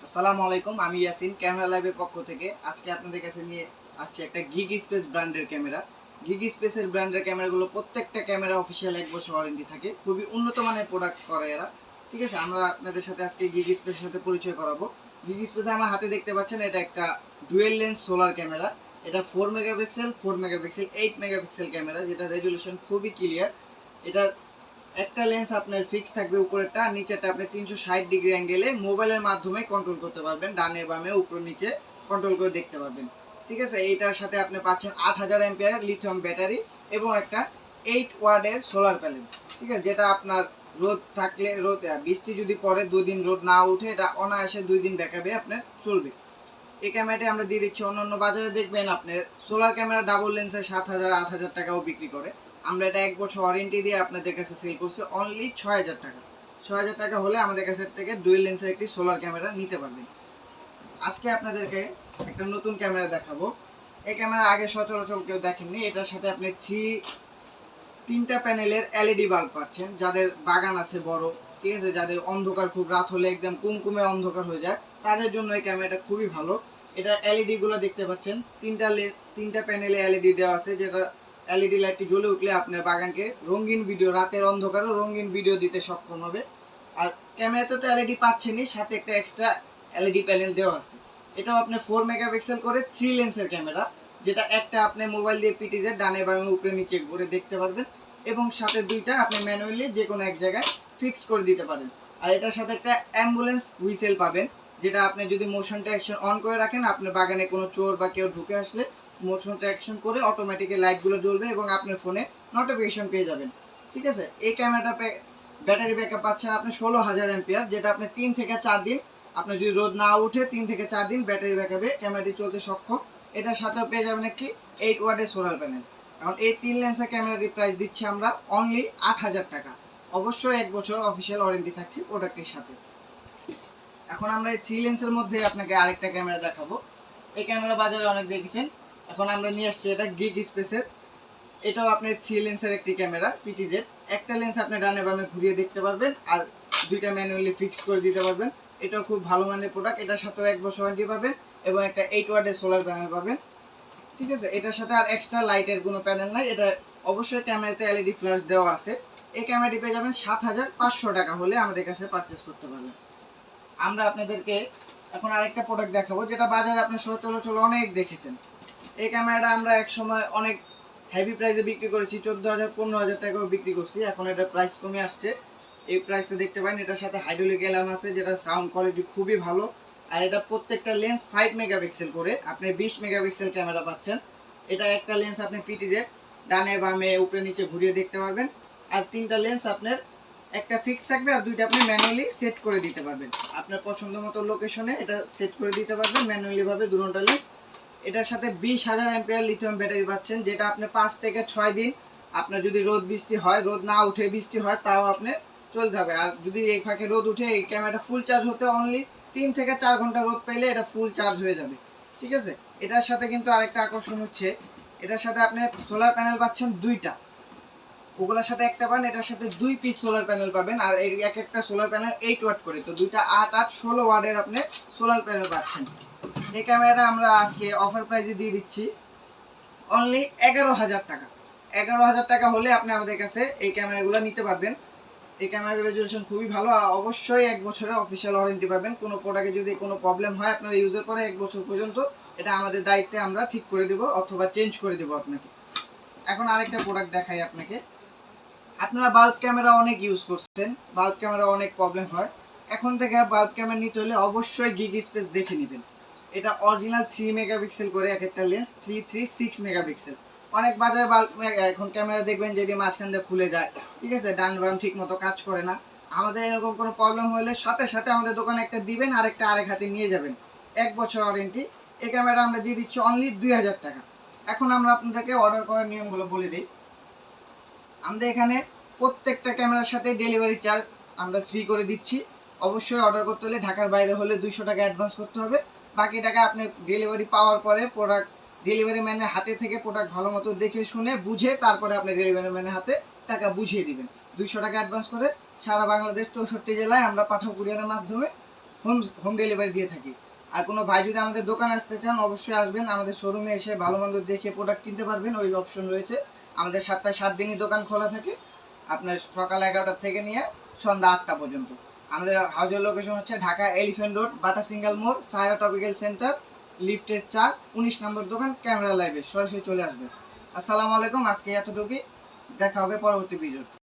আসসালামু আলাইকুম, আমি ইয়াসিন ক্যামেরা লাইভের পক্ষ থেকে আজকে আপনাদের কাছে নিয়ে আসছি একটা গিগ স্পেস ব্র্যান্ডের ক্যামেরা। গিগ স্পেসের ব্র্যান্ডের ক্যামেরাগুলো প্রত্যেকটা ক্যামেরা অফিসিয়াল 1 বছর ওয়ারেন্টি থাকে, খুবই উন্নত মানের প্রোডাক্ট করে এরা। ঠিক আছে, আমরা আপনাদের সাথে আজকে গিগ স্পেসের সাথে পরিচয় করাবো। গিগ স্পেসে আমার হাতে দেখতে পাচ্ছেন, এটা একটা ডুয়েল লেন্স সোলার ক্যামেরা। এটা 4 মেগাপিক্সেল 4 মেগাপিক্সেল 8 মেগাপিক্সেল ক্যামেরা, যেটা রেজলিউশন খুবই ক্লিয়ার। এটা একটা লেন্স আপনার ফিক্স থাকবে, উপরেরটা, নিচেরটা আপনি 360 ডিগ্রি অ্যাঙ্গেলে মোবাইলের মাধ্যমে কন্ট্রোল করতে পারবেন, ডানে বামে উপর নিচে কন্ট্রোল করে দেখতে পারবেন। ঠিক আছে, এইটার সাথে আপনি পাচ্ছেন 8000 অ্যাম্পিয়ার লিথিয়াম ব্যাটারি এবং একটা 8 ওয়াটের সোলার প্যানেল। ঠিক আছে, যেটা আপনার রোদ থাকলে বৃষ্টি যদি পরে 2 দিন রোদ না উঠে এটা অনায়াসে 2 দিন ব্যাকআপে আপনার চলবে। এই ক্যামেরাটি আমরা দিয়ে দিচ্ছি, অন্যান্য বাজারে দেখবেন আপনার সোলার ক্যামেরা ডাবল লেন্সের 7000 8000 টাকাও বিক্রি করে। আমরা এটা 1 বছর ওয়ারেন্টি দিয়ে আপনাদের কাছে সেল করছি অনলি 6000 টাকা। 6000 টাকা হলে আমাদের কাছে থেকে ডুয়েল লেন্সের একটি সোলার ক্যামেরা নিতে পারবেন। আজকে আপনাদেরকে একটা নতুন ক্যামেরা দেখাবো। এই ক্যামেরা আগে সচরাচর কেউ দেখেননি। এটার সাথে আপনি তিনটা প্যানেলের এলইডি বাল্ব পাচ্ছেন। যাদের বাগান আছে বড়, ঠিক আছে, যাদের অন্ধকার খুব রাত হলে একদম কুমকুমে অন্ধকার হয়ে যায়, তাদের জন্য এই ক্যামেরাটা খুবই ভালো। এটা এলইডি গুলো দেখতে পাচ্ছেন, তিনটা প্যানেলে এলইডি দেওয়া আছে, যেটা এলইডি লাইটটি জ্বলে উঠলে আপনার বাগানকে রঙিন ভিডিও, রাতের অন্ধকারে রঙিন ভিডিও দিতে সক্ষম হবে। আর ক্যামেরাতে তো এলইডি পাচ্ছেনই, সাথে একটা এক্সট্রা এলইডি প্যানেল দেওয়া আছে। এটাও আপনি 4 মেগাপিক্সেল করে 3 লেন্সের ক্যামেরা, যেটা একটা আপনি মোবাইল দিয়ে পিটিজে ডানে বামে উপরে নিচে ঘুরে দেখতে পারবেন, এবং সাথে দুইটা আপনি ম্যানুয়ালি যে কোনো এক জায়গায় ফিক্স করে দিতে পারেন। আর এটার সাথে একটা অ্যাম্বুলেন্স হুইসেল পাবেন, যেটা আপনি যদি মোশন ট্র্যাকশন অন করে রাখেন, আপনার বাগানে কোনো চোর বা কেউ ঢুকে আসলে মোশন ট্র্যাকশন করে অটোমেটিক্যালি লাইটগুলো জ্বলবে এবং আপনার ফোনে নোটিফিকেশন পেয়ে যাবেন। ঠিক আছে, এই ক্যামেরাটা ব্যাটারি ব্যাকআপ পাচ্ছেন আপনি 16000 অ্যাম্পিয়ার, যেটা আপনি 3 থেকে 4 দিন, আপনার যদি রোদ না উঠে 3 থেকে 4 দিন ব্যাটারি ব্যাকআপে ক্যামেরাটি চলতে সক্ষম। এটার সাথেও পেয়ে যাবেন একটি 8 ওয়াটের সোলার প্যানেল। এখন এই 3 লেন্সের ক্যামেরাটির প্রাইস দিচ্ছি আমরা অনলি 8000 টাকা। অবশ্যই 1 বছর অফিসিয়াল ওয়ারেন্টি থাকছে প্রোডাক্টের সাথে। এখন আমরা এই 3 লেন্সের মধ্যে আপনাকে আরেকটা ক্যামেরা দেখাবো। এই ক্যামেরা বাজারে অনেক দেখেছেন, এখন আমরা নিয়ে আসছি এটা গিগ স্পেসের। এটাও আপনি 3 লেন্সের একটি ক্যামেরা পিটিজেড। একটা লেন্স আপনি ডানে বামে ঘুরিয়ে দেখতে পারবেন, আর দুইটা ম্যানুয়ালি ফিক্স করে দিতে পারবেন। এটাও খুব ভালো মানের প্রোডাক্ট। এটার সাথেও 1 বছর ওয়ারেন্টি পাবেন এবং একটা 8 ওয়াটের সোলার প্যানেল পাবেন। ঠিক আছে, এটার সাথে আর এক্সট্রা লাইটের কোনো প্যানেল নাই। এটা অবশ্যই ক্যামেরাতে এলইডি ফ্ল্যাশ দেওয়া আছে। এই ক্যামেরাটি পেয়ে যাবেন 7500 টাকা হলে আমাদের কাছে পারচেস করতে পারবেন। আমরা আপনাদেরকে এখন আরেকটা প্রোডাক্ট দেখাবো, যেটা বাজারে আপনি সচরাচর অনেক দেখেছেন। এই ক্যামেরাটা আমরা এক সময় অনেক হেভি প্রাইসে বিক্রি করেছি, 14000 15000 টাকাও বিক্রি করছি। এখন এটার প্রাইস কমে আসছে, এই প্রাইসটা দেখতে পারেন। এটার সাথে হাইড্রোলিক অ্যালার্ম আছে, যেটা সাউন্ড কোয়ালিটি খুবই ভালো। আর এটা প্রত্যেকটা লেন্স 5 মেগাপিক্সেল করে, আপনি 20 মেগাপিক্সেল ক্যামেরা পাচ্ছেন। এটা একটা লেন্স আপনি পিটিজে ডানে বামে উপরে নিচে ঘুরিয়ে দেখতে পারবেন। আর 3টা লেন্স আপনার একটা ফিক্স থাকবে, আর দুইটা আপনি ম্যানুয়ালি সেট করে দিতে পারবেন। আপনার পছন্দ মতো লোকেশনে এটা সেট করে দিতে পারবেন ম্যানুয়ালি ভাবে দুটোটা লেন্স। এটার সাথে 20000 অ্যাম্পিয়ার লিথিয়াম ব্যাটারি পাচ্ছেন, যেটা আপনি 5 থেকে 6 দিন, আপনার যদি রোদ বৃষ্টি হয়, রোদ না উঠে বৃষ্টি হয়, তাও আপনি চলতে হবে। আর যদি এই ফাঁকে রোদ উঠে, এই ক্যামেরাটা ফুল চার্জ হতে অনলি 3 থেকে 4 ঘন্টা রোদ পেলে এটা ফুল চার্জ হয়ে যাবে। ঠিক আছে, এটার সাথে কিন্তু আরেকটা আকর্ষণ হচ্ছে, এটার সাথে আপনি সোলার প্যানেল পাচ্ছেন দুইটা। ওগুলোর সাথে একটা পান, এটার সাথে 2 পিস সোলার প্যানেল পাবেন। আর এই এক একটা সোলার প্যানেল 8 ওয়াট করে, তো দুইটা 8 8 16 ওয়াটের আপনি সোলার প্যানেল পাচ্ছেন। এই ক্যামেরাটা আমরা আজকে অফার প্রাইসে দিয়ে দিচ্ছি অনলি 11000 টাকা। 11000 টাকা হলে আপনি আমাদের কাছে এই ক্যামেরাগুলো নিতে পারবেন। এই ক্যামেরার রেজলিউশন খুবই ভালো। অবশ্যই 1 বছরের অফিসিয়াল ওয়ারেন্টি পাবেন। কোনো প্রোডাক্টে যদি কোনো প্রবলেম হয় আপনার ইউজের পরে 1 বছর পর্যন্ত, এটা আমাদের দায়িত্বে আমরা ঠিক করে দেব অথবা চেঞ্জ করে দেব আপনাকে। এখন আরেকটা প্রোডাক্ট দেখাই আপনাকে। আপনারা বাল্ব ক্যামেরা অনেক ইউজ করছেন, বাল্ব ক্যামেরা অনেক প্রবলেম হয়। এখন থেকে বাল্ব ক্যামেরা নিতে হলে অবশ্যই গিগ স্পেস দেখে নেবেন। এটা অরিজিনাল 3 মেগাপিক্সেল করে এক একটা লেন্স, 336 মেগাপিক্সেল। অনেক বাজারে বাল্ব এখন ক্যামেরা দেখবেন যেটি মাঝখান দিয়ে খুলে যায়, ঠিক আছে, ডান বাম ঠিক মতো কাজ করে না। আমাদের এরকম কোনো প্রবলেম হলে সাথে সাথে আমাদের দোকানে একটা দিবেন, আর একটা আরেক হাতে নিয়ে যাবেন, 1 বছর ওয়ারেন্টি। এই ক্যামেরা আমরা দিয়ে দিচ্ছি অনলি 2000 টাকা। এখন আমরা আপনাদেরকে অর্ডার করার নিয়মগুলো বলে দিই। আমাদের এখানে প্রত্যেকটা ক্যামেরার সাথে ডেলিভারি চার্জ আমরা ফ্রি করে দিচ্ছি। অবশ্যই অর্ডার করতে হলে ঢাকার বাইরে হলে 200 টাকা অ্যাডভান্স করতে হবে। বাকি টাকা আপনি ডেলিভারি পাওয়ার পরে প্রোডাক্ট ডেলিভারি ম্যানের হাতে থেকে প্রোডাক্ট ভালো মতো দেখে শুনে বুঝে তারপরে আপনি ডেলিভারি ম্যানের হাতে টাকা বুঝিয়ে দিবেন। 200 টাকা অ্যাডভান্স করে সারা বাংলাদেশ 64 জেলায় আমরা পাঠাও কুরিয়ারের মাধ্যমে হোম ডেলিভারি দিয়ে থাকি। আর কোনো ভাই যদি আমাদের দোকানে আসতে চান অবশ্যই আসবেন, আমাদের শোরুমে এসে ভালো মন্দ দেখে প্রোডাক্ট কিনতে পারবেন, ওই অপশন রয়েছে। আমাদের সপ্তাহে 7 দিনই দোকান খোলা থাকে, আপনার সকাল 11টা থেকে নিয়ে সন্ধ্যা 8টা পর্যন্ত। আমাদের হাউজের লোকেশন হচ্ছে ঢাকা এলিফ্যান্ট রোড, বাটা সিঙ্গেল মোড়, সায়রা টপিক্যাল সেন্টার, লিফটের 4, 19 নম্বর দোকান, ক্যামেরা লাইভে সরাসরি চলে আসবে। আসসালামু আলাইকুম, আজকে এতটুকুই, দেখা হবে পরবর্তী ভিডিওতে।